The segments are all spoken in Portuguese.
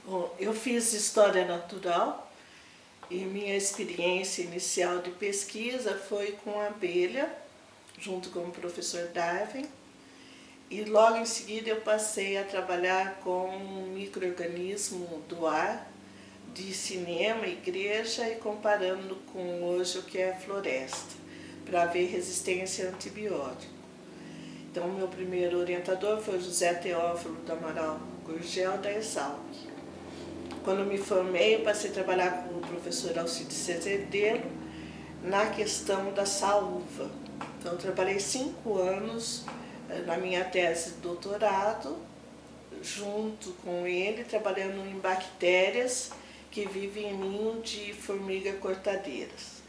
Bom, eu fiz História Natural e minha experiência inicial de pesquisa foi com abelha, junto com o professor Darwin, e logo em seguida eu passei a trabalhar com um micro-organismo do ar, de cinema, igreja e comparando com hoje o que é floresta, para ver resistência a antibiótico. Então, meu primeiro orientador foi o José Teófilo do Amaral Gurgel, da Exalc. Quando me formei, eu passei a trabalhar com o professor Alcides Cezedelo na questão da saúva. Então, eu trabalhei 5 anos na minha tese de doutorado, junto com ele, trabalhando em bactérias que vivem em ninho de formiga cortadeiras.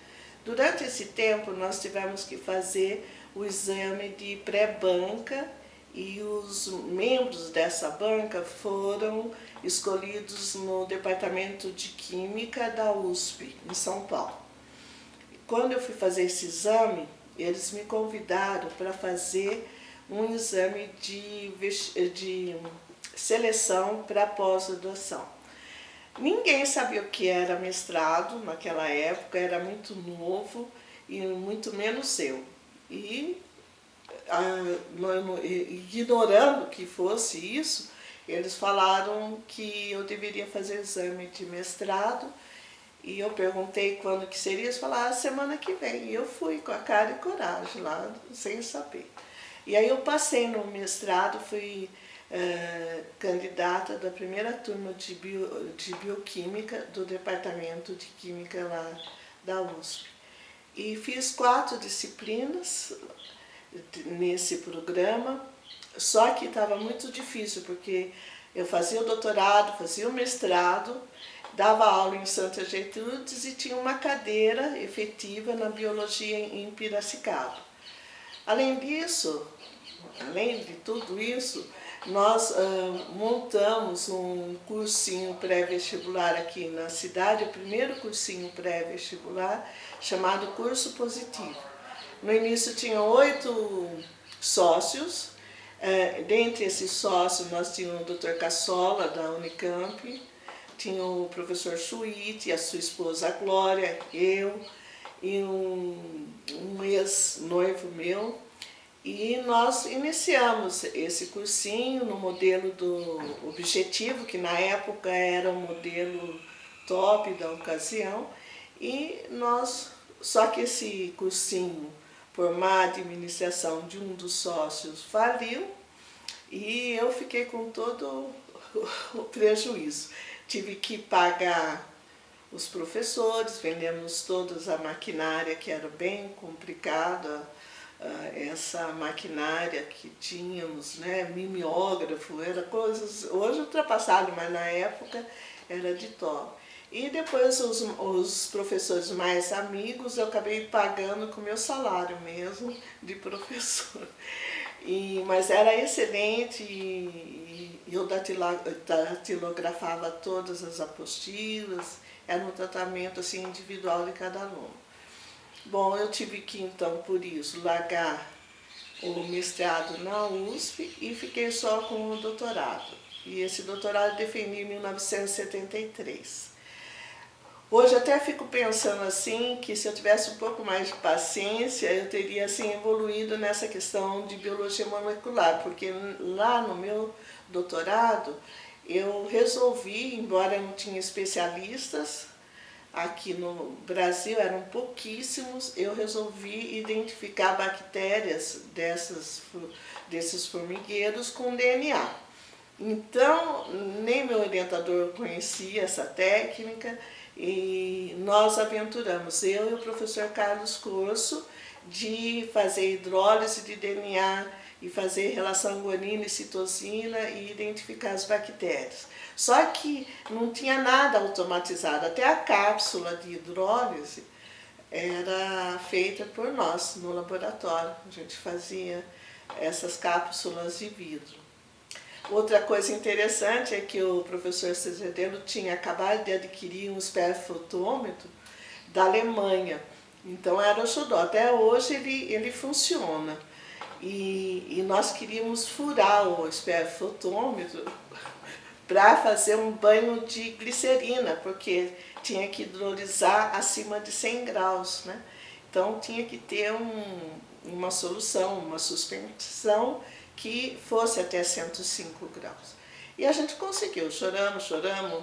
Durante esse tempo, nós tivemos que fazer o exame de pré-banca e os membros dessa banca foram escolhidos no Departamento de Química da USP, em São Paulo. Quando eu fui fazer esse exame, eles me convidaram para fazer um exame de seleção para pós-graduação. Ninguém sabia o que era mestrado naquela época, era muito novo e muito menos eu. E ignorando que fosse isso, eles falaram que eu deveria fazer exame de mestrado e eu perguntei quando que seria, eles falaram, semana que vem. E eu fui com a cara e coragem lá, sem saber. E aí eu passei no mestrado, fui candidata da primeira turma de bioquímica do departamento de química lá da USP. E fiz 4 disciplinas nesse programa, só que estava muito difícil, porque eu fazia o doutorado, fazia o mestrado, dava aula em Santa Gertrudes e tinha uma cadeira efetiva na biologia em Piracicaba. Além disso, além de tudo isso, nós montamos um cursinho pré-vestibular aqui na cidade, o primeiro cursinho pré-vestibular, chamado Curso Positivo. No início tinha 8 sócios, dentre esses sócios nós tínhamos o Dr. Cassola, da Unicamp, tinha o professor Chuite, a sua esposa Glória, eu e um ex-noivo meu. E nós iniciamos esse cursinho no modelo do Objetivo, que na época era o modelo top da ocasião, e só que esse cursinho, por má administração de um dos sócios, faliu, e eu fiquei com todo o prejuízo. Tive que pagar os professores, vendemos toda a maquinária, que era bem complicada, essa maquinária que tínhamos, né, mimeógrafo, era coisas, hoje ultrapassado, mas na época era de top. E depois os professores mais amigos eu acabei pagando com o meu salário mesmo de professor. Mas era excelente e eu datilografava todas as apostilas, era um tratamento assim, individual de cada aluno. Bom, eu tive que, então, por isso, largar o mestrado na USP e fiquei só com o doutorado. E esse doutorado eu defendi em 1973. Hoje até fico pensando assim, que se eu tivesse um pouco mais de paciência, eu teria assim, evoluído nessa questão de biologia molecular, porque lá no meu doutorado eu resolvi, embora não tinha especialistas, aqui no Brasil eram pouquíssimos, eu resolvi identificar bactérias desses formigueiros com DNA. Então, nem meu orientador conhecia essa técnica e nós aventuramos, eu e o professor Carlos Corso, de fazer hidrólise de DNA e fazer relação guanina e citosina e identificar as bactérias. Só que não tinha nada automatizado, até a cápsula de hidrólise era feita por nós no laboratório. A gente fazia essas cápsulas de vidro. Outra coisa interessante é que o professor Cezedelo tinha acabado de adquirir um esperfotômetro da Alemanha. Então era o xodó. Até hoje ele funciona. E nós queríamos furar o esperfotômetro para fazer um banho de glicerina, porque tinha que hidrolisar acima de 100 graus, né? Então tinha que ter uma solução, uma suspensão que fosse até 105 graus. E a gente conseguiu, choramos,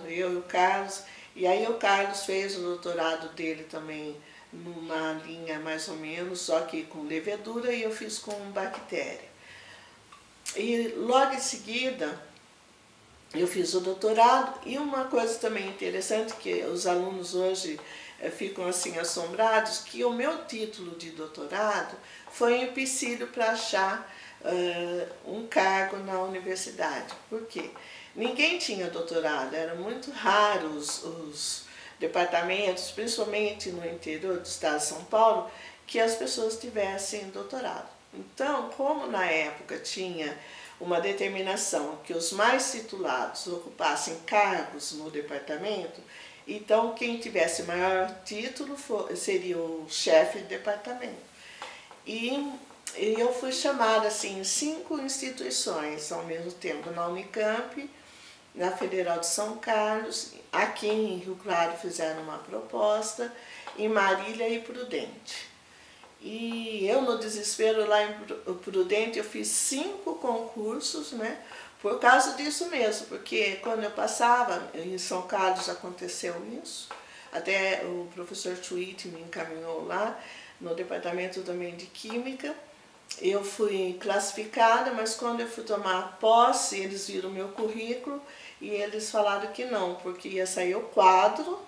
eu e o Carlos. E aí o Carlos fez o doutorado dele também numa linha mais ou menos, só que com levedura, e eu fiz com bactéria. E logo em seguida eu fiz o doutorado, e uma coisa também interessante que os alunos hoje ficam assim assombrados, que o meu título de doutorado foi um empecilho para achar um cargo na universidade. Por quê? Ninguém tinha doutorado, eram muito raros os departamentos, principalmente no interior do estado de São Paulo, que as pessoas tivessem doutorado. Então, como na época tinha uma determinação que os mais titulados ocupassem cargos no departamento, então quem tivesse maior título seria o chefe de departamento. E eu fui chamada assim, em 5 instituições ao mesmo tempo, na Unicamp, na Federal de São Carlos, aqui em Rio Claro fizeram uma proposta, em Marília e Prudente. E eu, no desespero, lá em Prudente, eu fiz 5 concursos, né? Por causa disso mesmo, porque quando eu passava, em São Carlos aconteceu isso, até o professor Twit me encaminhou lá, no departamento também de Química. Eu fui classificada, mas quando eu fui tomar posse, eles viram o meu currículo e eles falaram que não, porque ia sair o quadro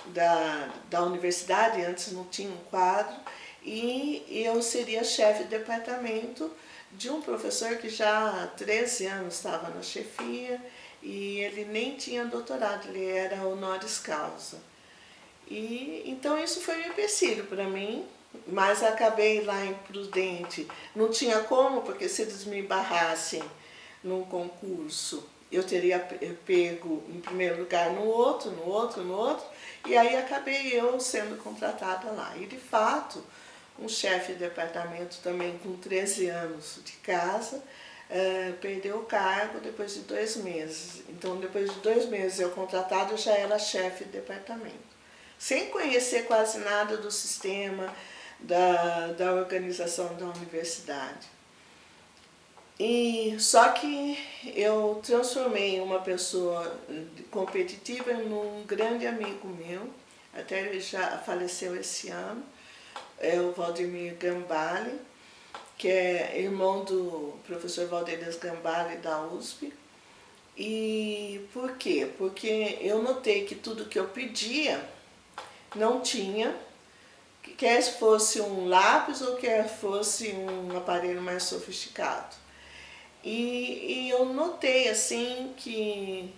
da universidade, antes não tinha um quadro, e eu seria chefe de departamento de um professor que já há 13 anos estava na chefia e ele nem tinha doutorado, ele era honoris causa. E então isso foi um empecilho para mim, mas acabei lá em Prudente. Não tinha como, porque se eles me barrassem num concurso, eu teria pego em primeiro lugar no outro, e aí acabei eu sendo contratada lá. E de fato, um chefe de departamento também com 13 anos de casa, perdeu o cargo depois de 2 meses. Então, depois de 2 meses eu contratada, eu já era chefe de departamento. Sem conhecer quase nada do sistema, da organização da universidade. E só que eu transformei uma pessoa competitiva num grande amigo meu, até ele já faleceu esse ano, é o Valdemir Gambale, que é irmão do professor Valdelias Gambale da USP. E por quê? Porque eu notei que tudo que eu pedia não tinha, quer fosse um lápis ou quer fosse um aparelho mais sofisticado. E eu notei assim que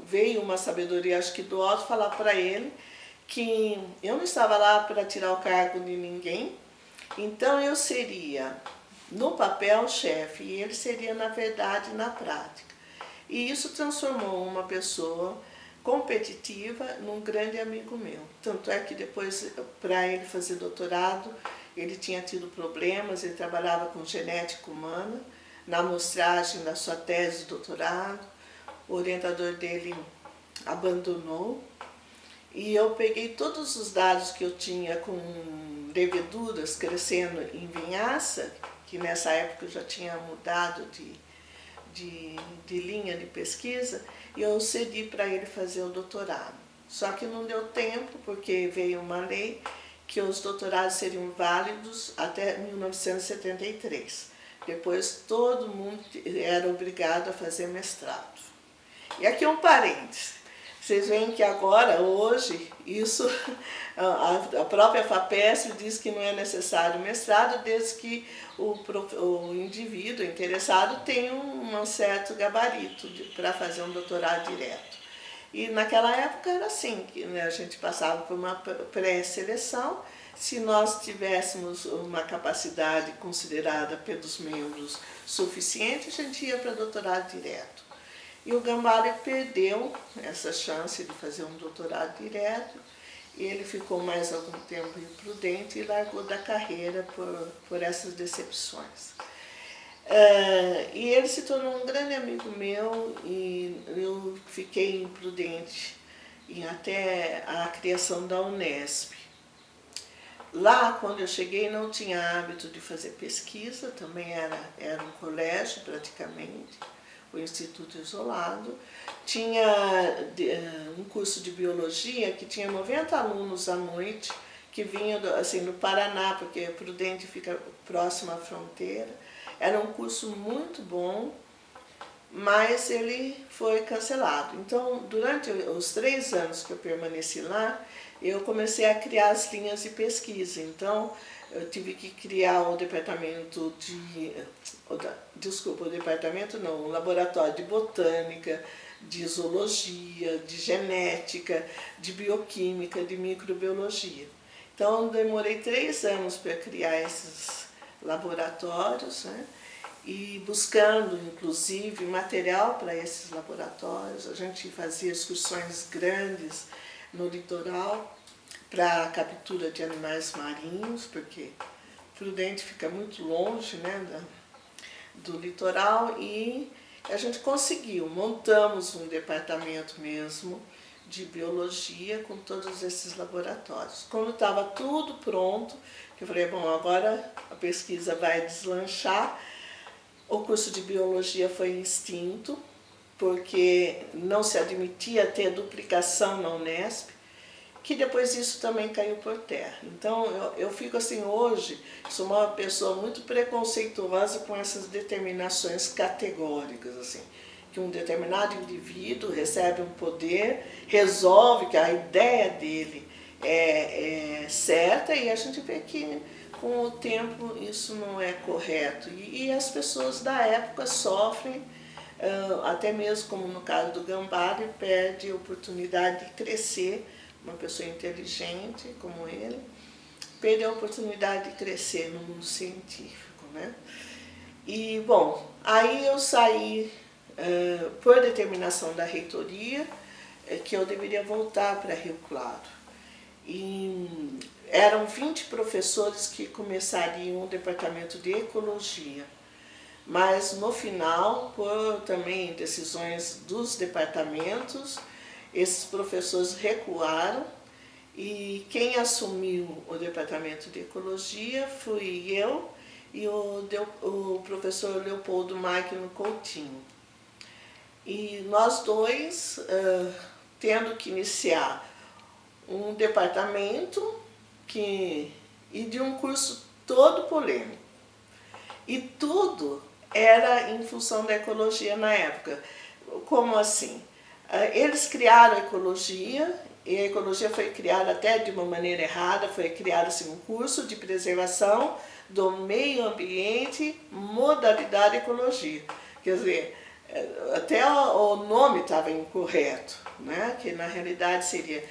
veio uma sabedoria, acho que do alto, falar para ele que eu não estava lá para tirar o cargo de ninguém, então eu seria no papel chefe e ele seria na verdade na prática. E isso transformou uma pessoa competitiva num grande amigo meu. Tanto é que depois, para ele fazer doutorado, ele tinha tido problemas, ele trabalhava com genética humana, na amostragem da sua tese de doutorado, o orientador dele abandonou, e eu peguei todos os dados que eu tinha com leveduras crescendo em vinhaça, que nessa época eu já tinha mudado de linha de pesquisa, e eu cedi para ele fazer o doutorado. Só que não deu tempo, porque veio uma lei que os doutorados seriam válidos até 1973. Depois todo mundo era obrigado a fazer mestrado. E aqui um parênteses. Vocês veem que agora, hoje, isso, a própria FAPESP diz que não é necessário mestrado, desde que o indivíduo interessado tenha um certo gabarito para fazer um doutorado direto. E naquela época era assim, que, né, a gente passava por uma pré-seleção. Se nós tivéssemos uma capacidade considerada pelos membros suficiente, a gente ia para doutorado direto. E o Gambale perdeu essa chance de fazer um doutorado direto, e ele ficou mais algum tempo imprudente e largou da carreira por essas decepções. E ele se tornou um grande amigo meu e eu fiquei imprudente em até a criação da Unesp. Lá, quando eu cheguei, não tinha hábito de fazer pesquisa, também era um colégio praticamente, o Instituto isolado. Tinha um curso de biologia que tinha 90 alunos à noite, que vinham assim, do Paraná, porque Prudente fica próximo à fronteira. Era um curso muito bom, mas ele foi cancelado. Então, durante os 3 anos que eu permaneci lá, eu comecei a criar as linhas de pesquisa. Então, eu tive que criar o departamento o laboratório de botânica, de zoologia, de genética, de bioquímica, de microbiologia. Então, demorei 3 anos para criar esses laboratórios, né? E buscando, inclusive, material para esses laboratórios. A gente fazia excursões grandes no litoral para a captura de animais marinhos, porque Prudente fica muito longe, né, do litoral, e a gente conseguiu, montamos um departamento mesmo de biologia com todos esses laboratórios. Quando estava tudo pronto, eu falei, bom, agora a pesquisa vai deslanchar. O curso de biologia foi extinto, porque não se admitia ter duplicação na Unesp, que depois isso também caiu por terra. Então eu fico assim hoje, sou uma pessoa muito preconceituosa com essas determinações categóricas, assim, que um determinado indivíduo recebe um poder, resolve que a ideia dele é certa, e a gente vê que com o tempo isso não é correto. E as pessoas da época sofrem, até mesmo como no caso do Gambara, ele perde a oportunidade de crescer. Uma pessoa inteligente como ele, perdeu a oportunidade de crescer no mundo científico, né? E, bom, aí eu saí, por determinação da reitoria, que eu deveria voltar para Rio Claro. E eram 20 professores que começariam o departamento de ecologia, mas no final, por também decisões dos departamentos, esses professores recuaram e quem assumiu o departamento de ecologia fui eu e o professor Leopoldo Magno Coutinho. E nós dois, tendo que iniciar um departamento e de um curso todo polêmico. E tudo era em função da ecologia na época. Como assim? Eles criaram a ecologia, e a ecologia foi criada até de uma maneira errada, foi criado assim, um curso de preservação do meio ambiente, modalidade ecologia. Quer dizer, até o nome estava incorreto, né? Que na realidade seria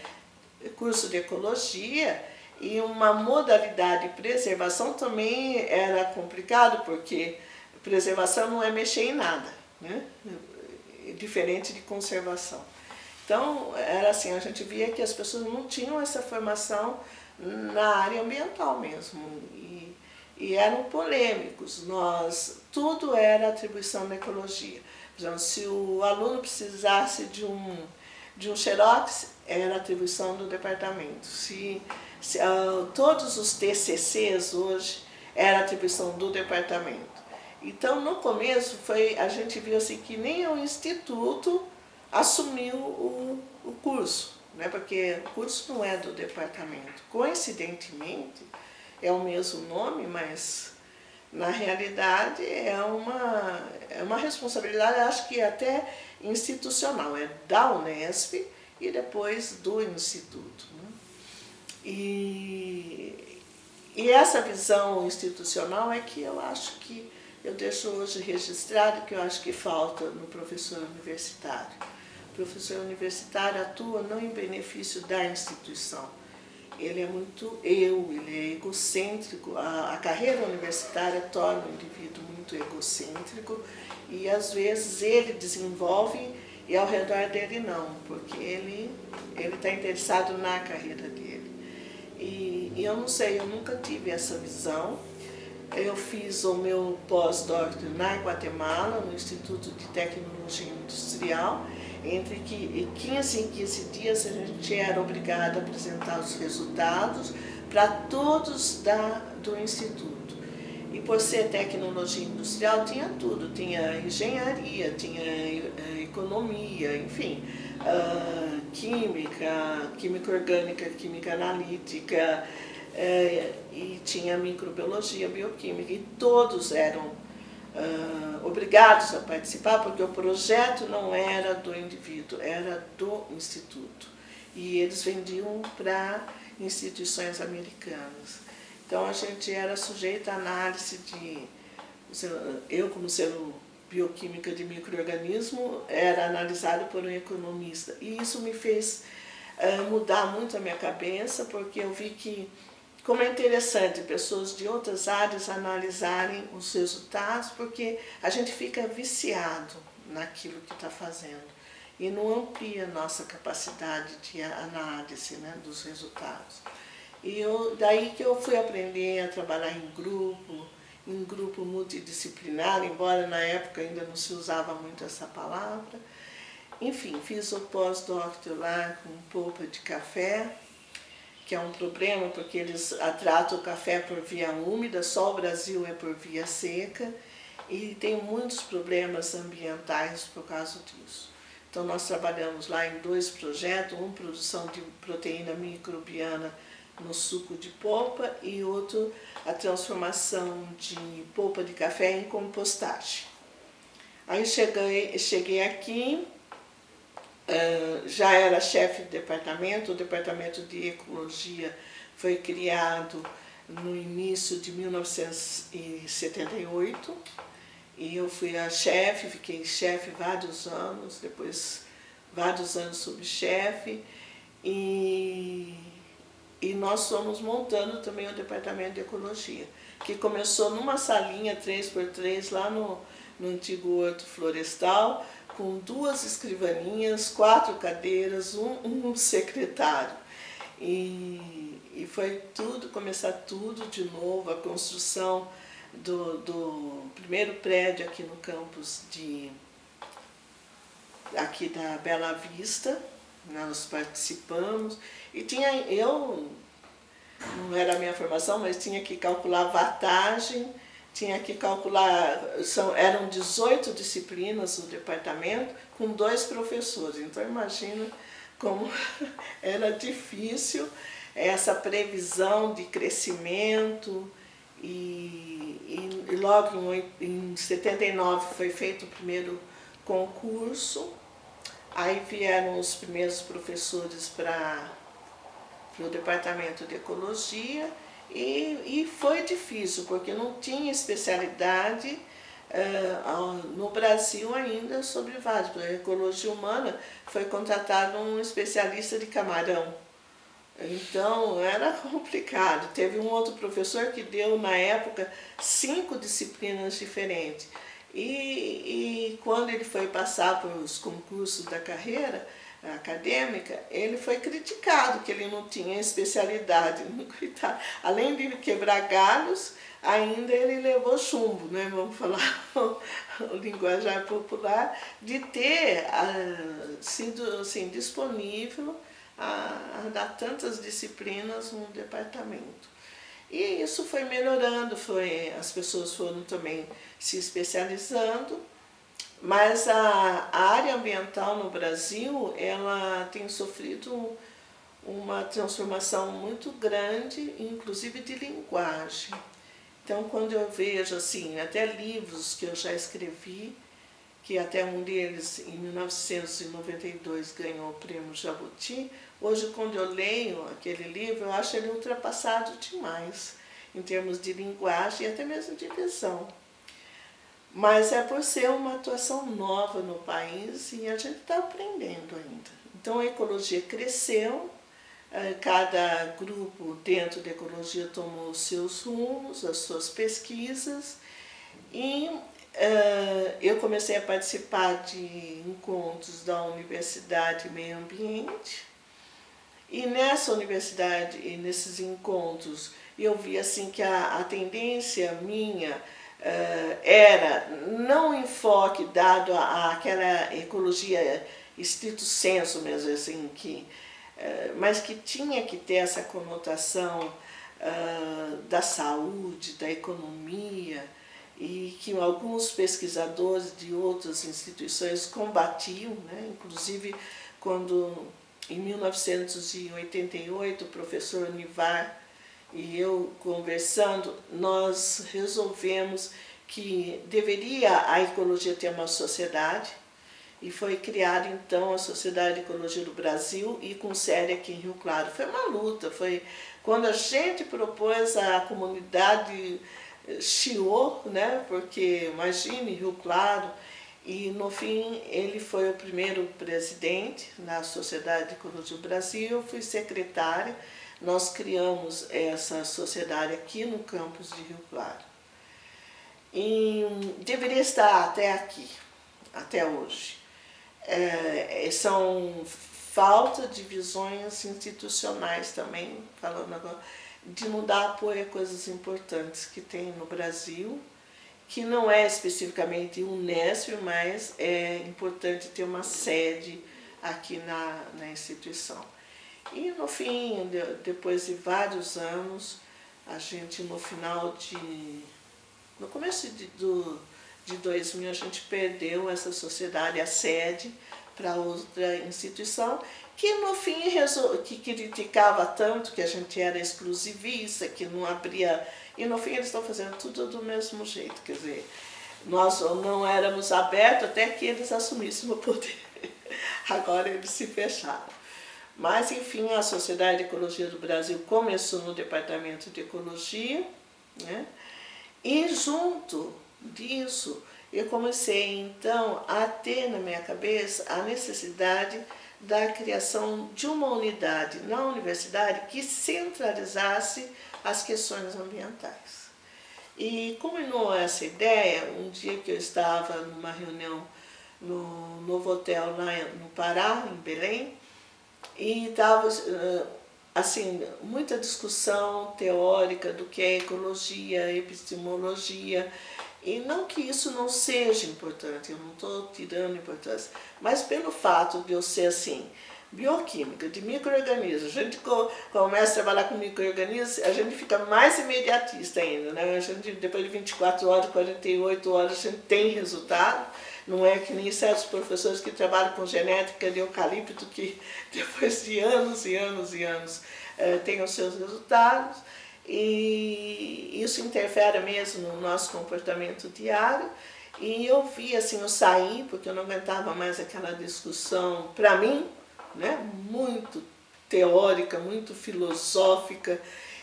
curso de ecologia, e uma modalidade de preservação também era complicado, porque preservação não é mexer em nada, né? Diferente de conservação. Então, era assim, a gente via que as pessoas não tinham essa formação na área ambiental mesmo, e eram polêmicos. Tudo era atribuição da ecologia. Por exemplo, se o aluno precisasse de um xerox, era atribuição do departamento. Todos os TCCs hoje era atribuição do departamento. Então, no começo, a gente viu assim, que nem o instituto assumiu o curso, né? Porque o curso não é do departamento. Coincidentemente, é o mesmo nome, mas na realidade é uma responsabilidade, acho que até institucional, é da Unesp e depois do Instituto, né? E essa visão institucional é que eu acho que eu deixo hoje registrado, que eu acho que falta no professor universitário. O professor universitário atua não em benefício da instituição. Ele é muito ele é egocêntrico. A carreira universitária torna o indivíduo muito egocêntrico e às vezes ele desenvolve e ao redor dele não, porque ele está interessado na carreira dele. E eu não sei, eu nunca tive essa visão. eu fiz o meu pós-doc na Guatemala, no Instituto de Tecnologia Industrial. Entre 15 em 15 dias a gente era obrigado a apresentar os resultados para todos do Instituto. E por ser tecnologia industrial tinha tudo, tinha engenharia, tinha economia, enfim, química orgânica, química analítica, e tinha microbiologia, bioquímica, e todos eram obrigados a participar, porque o projeto não era do indivíduo, era do instituto. E eles vendiam para instituições americanas. Então a gente era sujeito à análise eu como sendo bioquímica de micro-organismo, era analisado por um economista. E isso me fez mudar muito a minha cabeça, porque eu vi que como é interessante pessoas de outras áreas analisarem os resultados, porque a gente fica viciado naquilo que está fazendo e não amplia a nossa capacidade de análise, né, dos resultados. E daí que eu fui aprender a trabalhar em grupo multidisciplinar, embora na época ainda não se usava muito essa palavra. Enfim, fiz o pós-doc lá com polpa de café, que é um problema porque eles tratam o café por via úmida, só o Brasil é por via seca, e tem muitos problemas ambientais por causa disso. Então nós trabalhamos lá em 2 projetos, um produção de proteína microbiana no suco de polpa e outro a transformação de polpa de café em compostagem. Aí cheguei aqui, já era chefe de departamento, o departamento de ecologia foi criado no início de 1978 e eu fui a chefe, fiquei chefe vários anos, depois vários anos subchefe e nós fomos montando também o departamento de ecologia, que começou numa salinha 3x3 lá no antigo horto florestal, com 2 escrivaninhas, 4 cadeiras, um secretário. E foi começar tudo de novo, a construção do primeiro prédio aqui no campus aqui da Bela Vista. Nós participamos e não era a minha formação, mas tinha que calcular wattagem, tinha que calcular, eram 18 disciplinas no departamento com 2 professores, então imagina como era difícil essa previsão de crescimento e logo em 79 foi feito o primeiro concurso. Aí vieram os primeiros professores para o departamento de ecologia e foi difícil, porque não tinha especialidade no Brasil ainda sobre vários. Para a ecologia humana foi contratado um especialista de camarão. Então era complicado. Teve um outro professor que deu na época 5 disciplinas diferentes. E quando ele foi passar para os concursos da carreira acadêmica, ele foi criticado, que ele não tinha especialidade. Coitado. Além de quebrar galhos, ainda ele levou chumbo, né? Vamos falar o linguajar popular, de ter sido assim, disponível a dar tantas disciplinas no departamento. E isso foi melhorando, as pessoas foram também se especializando, mas a área ambiental no Brasil, ela tem sofrido uma transformação muito grande, inclusive de linguagem. Então, quando eu vejo, assim, até livros que eu já escrevi, que até um deles, em 1992, ganhou o prêmio Jabuti, hoje, quando eu leio aquele livro, eu acho ele ultrapassado demais, em termos de linguagem e até mesmo de visão. Mas é por ser uma atuação nova no país e a gente está aprendendo ainda. Então a ecologia cresceu, cada grupo dentro da ecologia tomou os seus rumos, as suas pesquisas, e eu comecei a participar de encontros da Universidade Meio Ambiente, e nessa universidade e nesses encontros e eu vi assim que a tendência minha era não um enfoque dado àquela ecologia estrito sensu mesmo, assim, mas que tinha que ter essa conotação da saúde, da economia, e que alguns pesquisadores de outras instituições combatiam, né? Inclusive quando em 1988 o professor Nivar e eu conversando, nós resolvemos que deveria a ecologia ter uma sociedade, e foi criada então a Sociedade de Ecologia do Brasil e com sede aqui em Rio Claro. Foi uma luta, foi quando a gente propôs, a comunidade chiou, né? Porque imagine Rio Claro, e no fim ele foi o primeiro presidente na Sociedade de Ecologia do Brasil, eu fui secretária. Nós criamos essa sociedade aqui no campus de Rio Claro. E deveria estar até aqui, até hoje. São falta de visões institucionais também, falando agora, de não dar apoio a coisas importantes que tem no Brasil, que não é especificamente Unesp, mas é importante ter uma sede aqui na instituição. E no fim, depois de vários anos, a gente no começo de 2000, a gente perdeu essa sociedade, a sede, para outra instituição, que no fim que criticava tanto que a gente era exclusivista, que não abria, e no fim eles estão fazendo tudo do mesmo jeito, quer dizer, nós não éramos abertos até que eles assumissem o poder, agora eles se fecharam. Mas enfim, a Sociedade de Ecologia do Brasil começou no Departamento de Ecologia, né? E junto disso eu comecei então a ter na minha cabeça a necessidade da criação de uma unidade na universidade que centralizasse as questões ambientais. E culminou essa ideia um dia que eu estava numa reunião no Novo Hotel lá no Pará, em Belém, e estava assim, muita discussão teórica do que é ecologia, epistemologia, e não que isso não seja importante, eu não estou tirando importância, mas pelo fato de eu ser assim, bioquímica, de micro-organismos, a gente começa a trabalhar com micro-organismos, a gente fica mais imediatista ainda, né? A gente, depois de 24 horas, 48 horas, a gente tem resultado. Não é que nem certos professores que trabalham com genética de eucalipto, que depois de anos e anos e anos têm os seus resultados. E isso interfere mesmo no nosso comportamento diário. E eu vi, assim, eu saí, porque eu não aguentava mais aquela discussão, para mim, né, muito teórica, muito filosófica.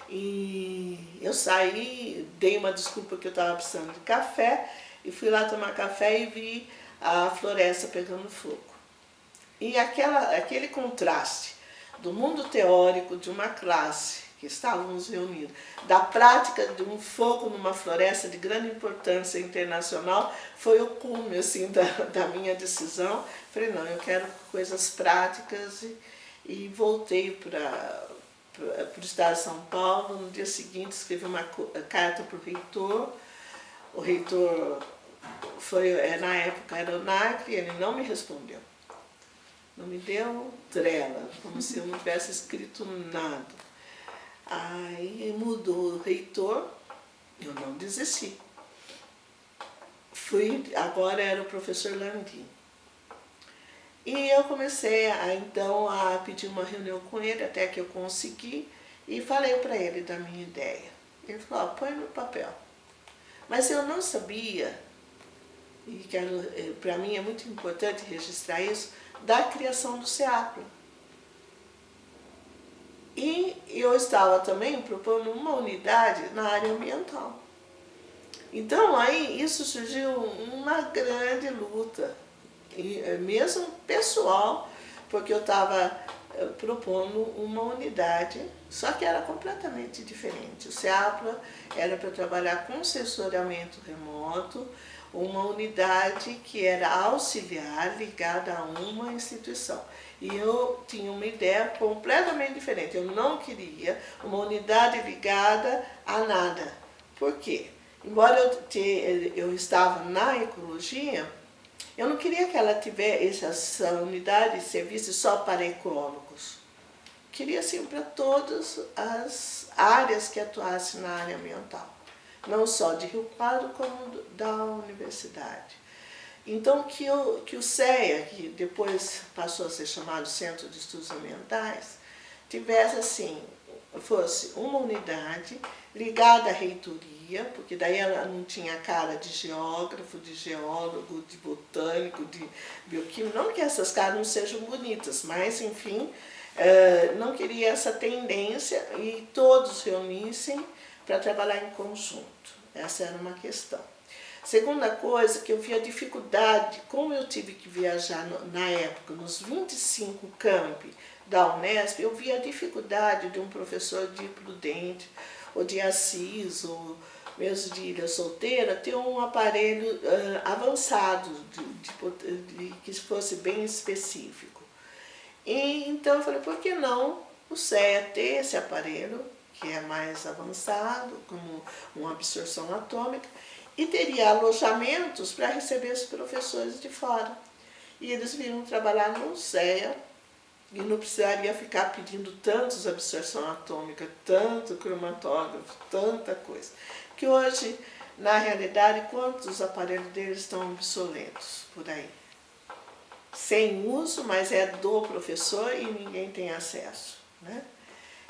E eu saí, dei uma desculpa que eu estava precisando de café, e fui lá tomar café e vi a floresta pegando fogo. E aquele contraste do mundo teórico de uma classe que estávamos reunidos, da prática de um fogo numa floresta de grande importância internacional, foi o cume assim, da minha decisão. Falei, não, eu quero coisas práticas, e voltei para o estado de São Paulo. No dia seguinte escrevi uma carta para o reitor. O reitor na época era o NACRE, ele não me respondeu. Não me deu trela, como se eu não tivesse escrito nada. Aí mudou o reitor, eu não desisti. Agora era o professor Landim. E eu comecei então a pedir uma reunião com ele, até que eu consegui, e falei para ele da minha ideia. Ele falou, põe no papel. Mas eu não sabia, e para mim é muito importante registrar isso, da criação do SEAPLA. E eu estava também propondo uma unidade na área ambiental. Então aí isso surgiu uma grande luta, e mesmo pessoal, porque eu estava propondo uma unidade, só que era completamente diferente. O SEAPLA era para trabalhar com sensoriamento remoto, uma unidade que era auxiliar ligada a uma instituição. E eu tinha uma ideia completamente diferente. Eu não queria uma unidade ligada a nada. Por quê? Embora eu estava na ecologia, eu não queria que ela tivesse essa unidade de serviço só para ecólogos. Queria sim para todas as áreas que atuassem na área ambiental. Não só de Rio Claro, como da universidade. Então, que o CEA, que depois passou a ser chamado Centro de Estudos Ambientais, tivesse assim, fosse uma unidade ligada à reitoria, porque daí ela não tinha cara de geógrafo, de geólogo, de botânico, de bioquímico, não que essas caras não sejam bonitas, mas enfim, não queria essa tendência e todos reunissem para trabalhar em conjunto. Essa era uma questão. Segunda coisa, que eu vi a dificuldade, como eu tive que viajar na época, nos 25 campi da Unesp, eu vi a dificuldade de um professor de Prudente, ou de Assis, mesmo de Ilha Solteira, ter um aparelho avançado, que fosse bem específico. E então eu falei, por que não o CEA ter esse aparelho, que é mais avançado, como uma absorção atômica, e teria alojamentos para receber os professores de fora. E eles vinham trabalhar no CEA e não precisaria ficar pedindo tantos absorção atômica, tanto cromatógrafo, tanta coisa. Que hoje, na realidade, quantos aparelhos deles estão obsoletos por aí? Sem uso, mas é do professor e ninguém tem acesso, né?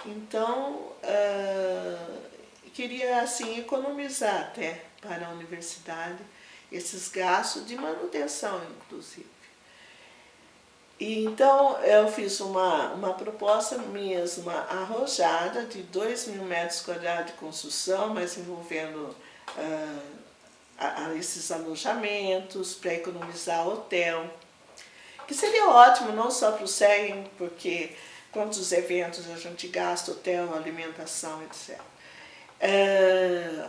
Então, queria assim economizar até para a universidade esses gastos de manutenção, inclusive. E então eu fiz uma proposta mesmo arrojada de 2.000 metros quadrados de construção, mas envolvendo esses alojamentos para economizar hotel, que seria ótimo não só para o CEA, porque quantos eventos a gente gasta, hotel, alimentação, etc.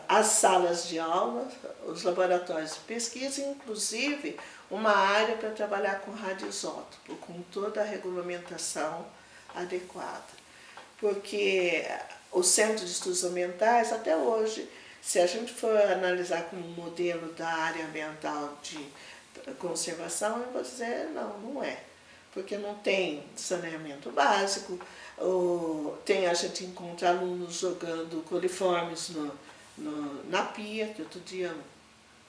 As salas de aula, os laboratórios de pesquisa, inclusive uma área para trabalhar com radioisótopo, com toda a regulamentação adequada. Porque o Centro de Estudos Ambientais, até hoje, se a gente for analisar como um modelo da área ambiental de conservação, eu vou dizer, não é. Porque não tem saneamento básico, tem a gente encontra alunos jogando coliformes na pia, que outro dia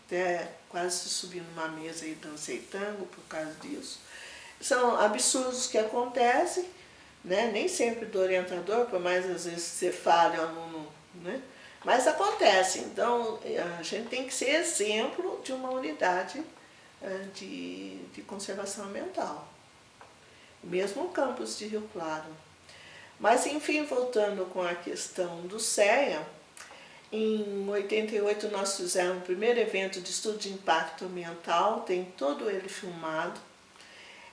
até quase subi numa mesa e dancei tango por causa disso. São absurdos que acontecem, né? Nem sempre do orientador, por mais às vezes você fale o aluno, né? Mas acontece. Então a gente tem que ser exemplo de uma unidade de conservação ambiental. Mesmo o campus de Rio Claro. Mas, enfim, voltando com a questão do CEA, em 88 nós fizemos o primeiro evento de estudo de impacto ambiental, tem todo ele filmado.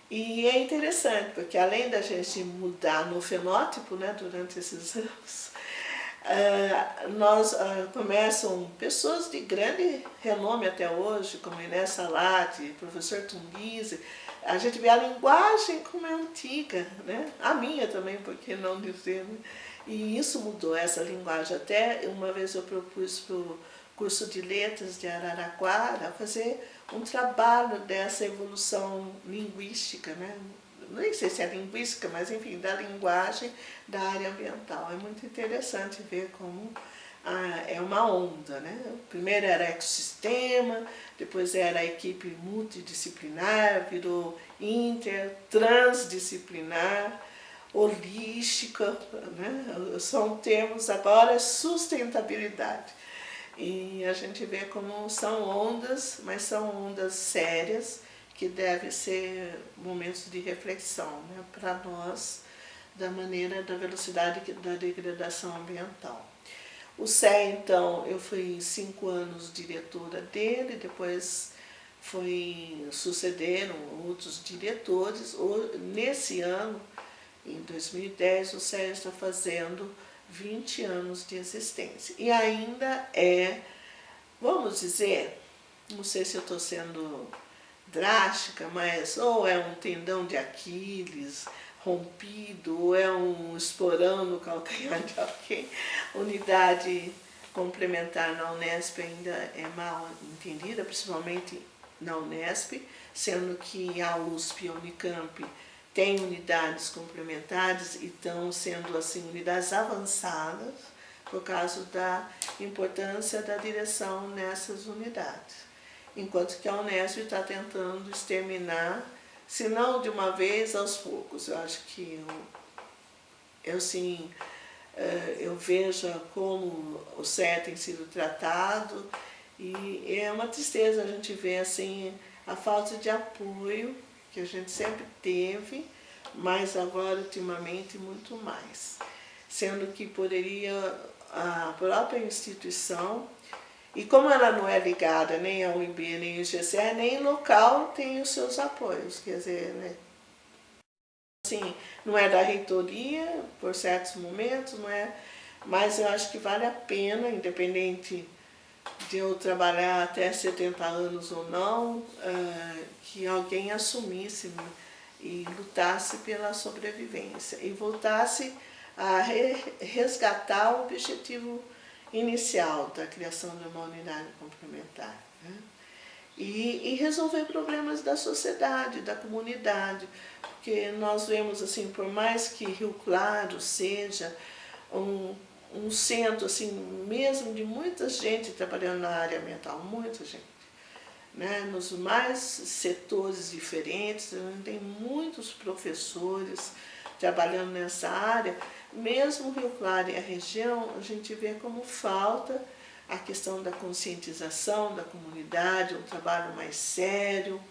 E é interessante, porque além da gente mudar no fenótipo, né, durante esses anos, começam pessoas de grande renome até hoje, como Inés Salati, professor Tunguise. A gente vê a linguagem como é antiga, né? A minha também, por que não dizer, né? E isso mudou, essa linguagem. Até uma vez eu propus para o curso de letras de Araraquara fazer um trabalho dessa evolução linguística, né? Nem sei se é linguística, mas enfim, da linguagem da área ambiental. É muito interessante ver como é uma onda, né? Primeiro era ecossistema, depois era a equipe multidisciplinar, virou transdisciplinar, holística, né? São termos agora sustentabilidade. E a gente vê como são ondas, mas são ondas sérias, que devem ser momentos de reflexão, né, para nós, da velocidade da degradação ambiental. O CEA, então, eu fui 5 anos diretora dele, depois sucederam outros diretores. Nesse ano, em 2010, o CEA está fazendo 20 anos de existência. E ainda vamos dizer, não sei se eu estou sendo drástica, mas ou é um tendão de Aquiles rompido, ou é um esporão no calcanhar de alguém. Unidade complementar na Unesp ainda é mal entendida, principalmente na Unesp, sendo que a USP e a Unicamp têm unidades complementares e estão sendo assim unidades avançadas por causa da importância da direção nessas unidades. Enquanto que a Unesp está tentando exterminar, se não de uma vez, aos poucos. Eu acho que eu vejo como o CEA tem sido tratado e é uma tristeza a gente ver assim, a falta de apoio que a gente sempre teve, mas agora ultimamente muito mais. Sendo que poderia a própria instituição, e como ela não é ligada nem ao UNB, nem ao IGCE, nem local tem os seus apoios, quer dizer, né? Assim, não é da reitoria por certos momentos, não é, mas eu acho que vale a pena, independente de eu trabalhar até 70 anos ou não, que alguém assumisse e lutasse pela sobrevivência e voltasse a resgatar o objetivo inicial da criação de uma unidade complementar, né? E resolver problemas da sociedade, da comunidade, porque nós vemos assim, por mais que Rio Claro seja um centro assim, mesmo de muita gente trabalhando na área ambiental, muita gente, né? Nos mais setores diferentes, tem muitos professores trabalhando nessa área. Mesmo Rio Claro e a região, a gente vê como falta a questão da conscientização da comunidade, um trabalho mais sério.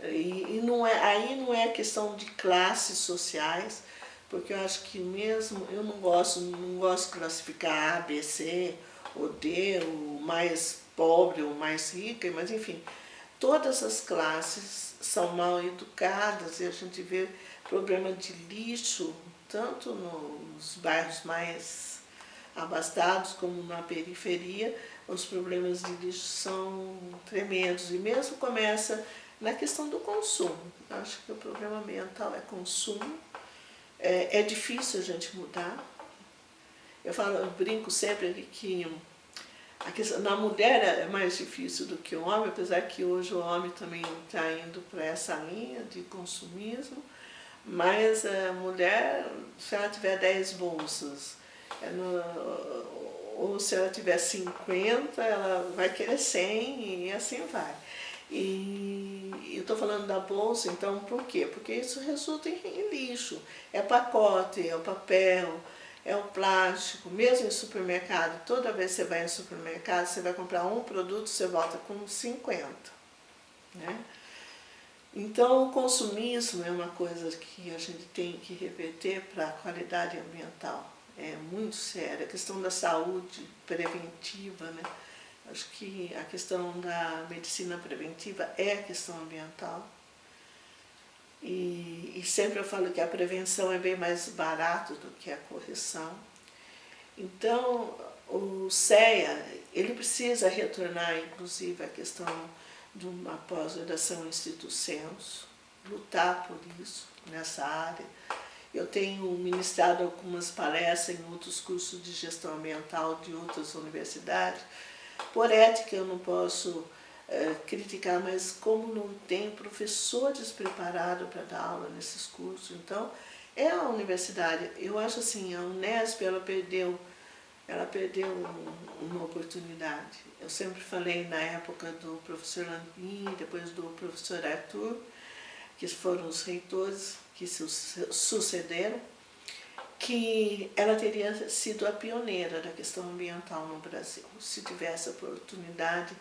E não é, aí não é questão de classes sociais, porque eu acho que mesmo, eu não gosto de classificar A, B, C ou D, o mais pobre ou mais rico, mas enfim, todas as classes são mal educadas e a gente vê problema de lixo, tanto nos bairros mais abastados como na periferia, os problemas de lixo são tremendos. E mesmo começa na questão do consumo. Eu acho que o problema ambiental é consumo. É difícil a gente mudar. Eu brinco sempre que na mulher é mais difícil do que o homem, apesar que hoje o homem também está indo para essa linha de consumismo, mas a mulher, se ela tiver 10 bolsas, ou se ela tiver 50, ela vai querer 100 e assim vai. E eu estou falando da bolsa, então por quê? Porque isso resulta em lixo. É pacote, é o papel, é o plástico, mesmo em supermercado. Toda vez que você vai em supermercado, você vai comprar um produto, você volta com 50. Né? Então o consumismo é uma coisa que a gente tem que reverter para a qualidade ambiental. É muito séria. A questão da saúde preventiva, né? Acho que a questão da medicina preventiva é a questão ambiental. E sempre eu falo que a prevenção é bem mais barato do que a correção. Então, o CEA, ele precisa retornar, inclusive, à questão de uma pós-graduação em stricto sensu, lutar por isso, nessa área. Eu tenho ministrado algumas palestras em outros cursos de gestão ambiental de outras universidades. Por ética eu não posso criticar, mas como não tem professores preparados para dar aula nesses cursos, então é a universidade. Eu acho assim, a Unesp ela perdeu uma oportunidade. Eu sempre falei na época do professor Landim, depois do professor Arthur, que foram os reitores que sucederam, que ela teria sido a pioneira da questão ambiental no Brasil, se tivesse a oportunidade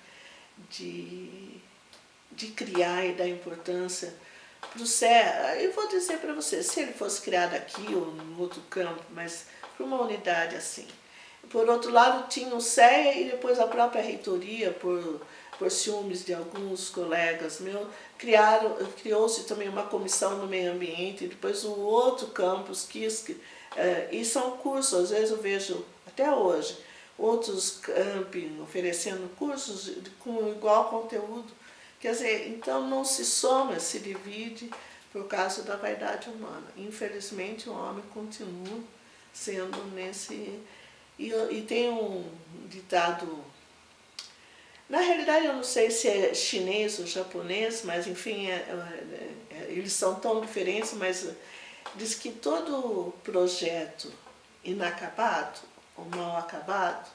de criar e dar importância para o CEA. Eu vou dizer para você, se ele fosse criado aqui ou em outro campo, mas para uma unidade assim. Por outro lado, tinha o CEA e depois a própria reitoria, por ciúmes de alguns colegas meus, criou-se também uma comissão no meio ambiente, e depois o outro campus quis, e são cursos, às vezes eu vejo, até hoje, outros camping oferecendo cursos com igual conteúdo. Quer dizer, então não se soma, se divide por causa da vaidade humana. Infelizmente o homem continua sendo nesse... E tem um ditado, na realidade eu não sei se é chinês ou japonês, mas enfim, eles são tão diferentes, mas diz que todo projeto inacabado ou mal acabado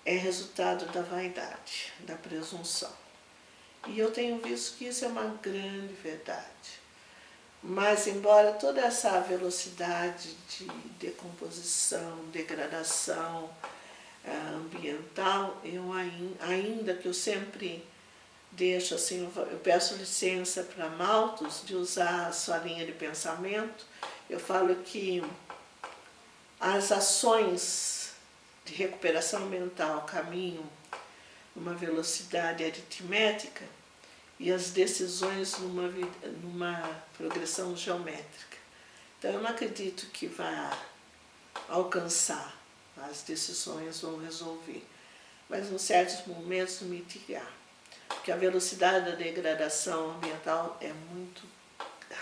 é resultado da vaidade, da presunção. E eu tenho visto que isso é uma grande verdade. Mas, embora toda essa velocidade de decomposição, degradação ambiental, eu ainda que eu sempre deixo assim, eu peço licença para Malthus de usar a sua linha de pensamento, eu falo que as ações de recuperação ambiental caminham numa velocidade aritmética e as decisões numa progressão geométrica. Então eu não acredito que vá alcançar, as decisões vão resolver, mas em certos momentos mitigar, porque a velocidade da degradação ambiental é muito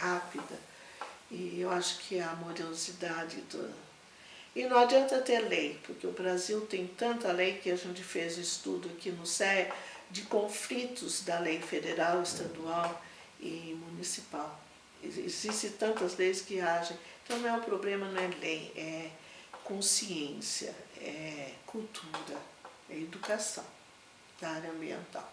rápida e eu acho que a morosidade E não adianta ter lei, porque o Brasil tem tanta lei que a gente fez estudo aqui no CEA de conflitos da lei federal, estadual e municipal. Existem tantas leis que agem. Então não é o problema, não é lei, é consciência, é cultura, é educação da área ambiental.